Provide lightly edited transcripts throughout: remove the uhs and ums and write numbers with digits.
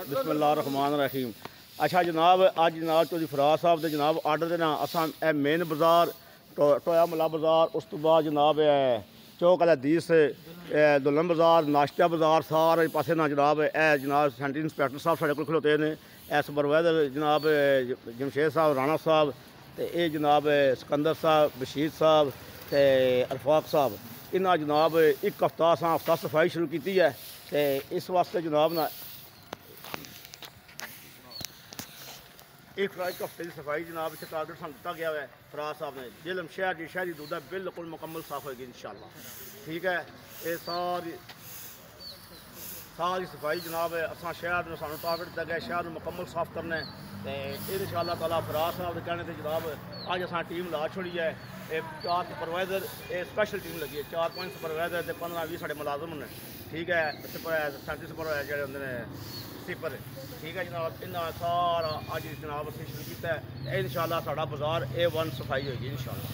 बिस्मिल्लाहिर्रहमानिर्रहीम। अच्छा जनाब, अज जनाब चौधरी फराज साहब के जनाब आर्डर देना असा मेन बाजार टोया मला बाजार, उस तो बाद जनाब चौक वाला दीस दुल्हन बाजार, नाश्ता बाजार, सारे पासे ना जनाब जनाब सेंटर इंस्पैक्टर साहब साढ़े को खलोते हैं। ए सुपरवाइजर जनाब जमशेद साहब राणा साहब, तो ये जनाब सिकंदर साहब, बशीर साहब, तो अरफाक साहब। इन्हें जनाब एक हफ्ता असा हफ्ता सफाई शुरू की है। तो इस वास्ते जनाब ना एक हफ्ते की सफाई जनाब इतने टारगेट सानू दिता गया है फराज साहब ने। जेलम शहर की शहरी दूध है बिल्कुल मुकम्मल साफ होगी इंशाअल्लाह। ठीक है, ये सारी सफाई जनाब असा शहर में सानू टारगेट दिता गया शहर में मुकम्मल साफ करना है। तो इंशाअल्लाह ताला फराज साहब के कहने से जनाब अज असा टीम ला छोड़ी है। 4 सुपरवाइजर स्पैशल टीम लगी है, 4-5 सुपरवाइजर 15-20 साढ़े मुलाजम ने। ठीक है, सेंटर सुपरवाइजर जो होंगे सिपर। ठीक है जनाब, इन्हें सारा अज जनाब असें शुरू किया है। इंशाअल्लाह साडा बाजार A1 सफाई होगी इंशाअल्लाह।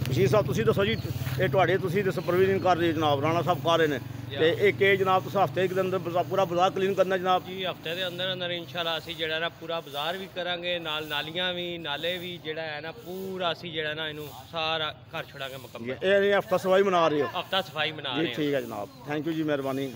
बशीर साहब तुसीं दसो जी, ये तुहाडे तुसीं ते सुपरविजन कर रहे जनाब, राणा साहब कर रहे हैं। तो एक जनाब तुस हफ्ते के अंदर पूरा बाजार क्लीन करना जनाब जी? हफ्ते के अंदर अंदर इंशाअल्लाह असीं जेहड़ा ना पूरा बाजार भी करांगे, नाल नालियां भी नाले भी जेहड़ा है ना पूरा असीं जेहड़ा ना इनू सारा कर छड़ांगे मुकम्मल। ये हफ्ता सफाई मना रहे हो? हफ्ता सफाई मना रहे हैं ठीक है जनाब, थैंक यू जी, मेहरबानी।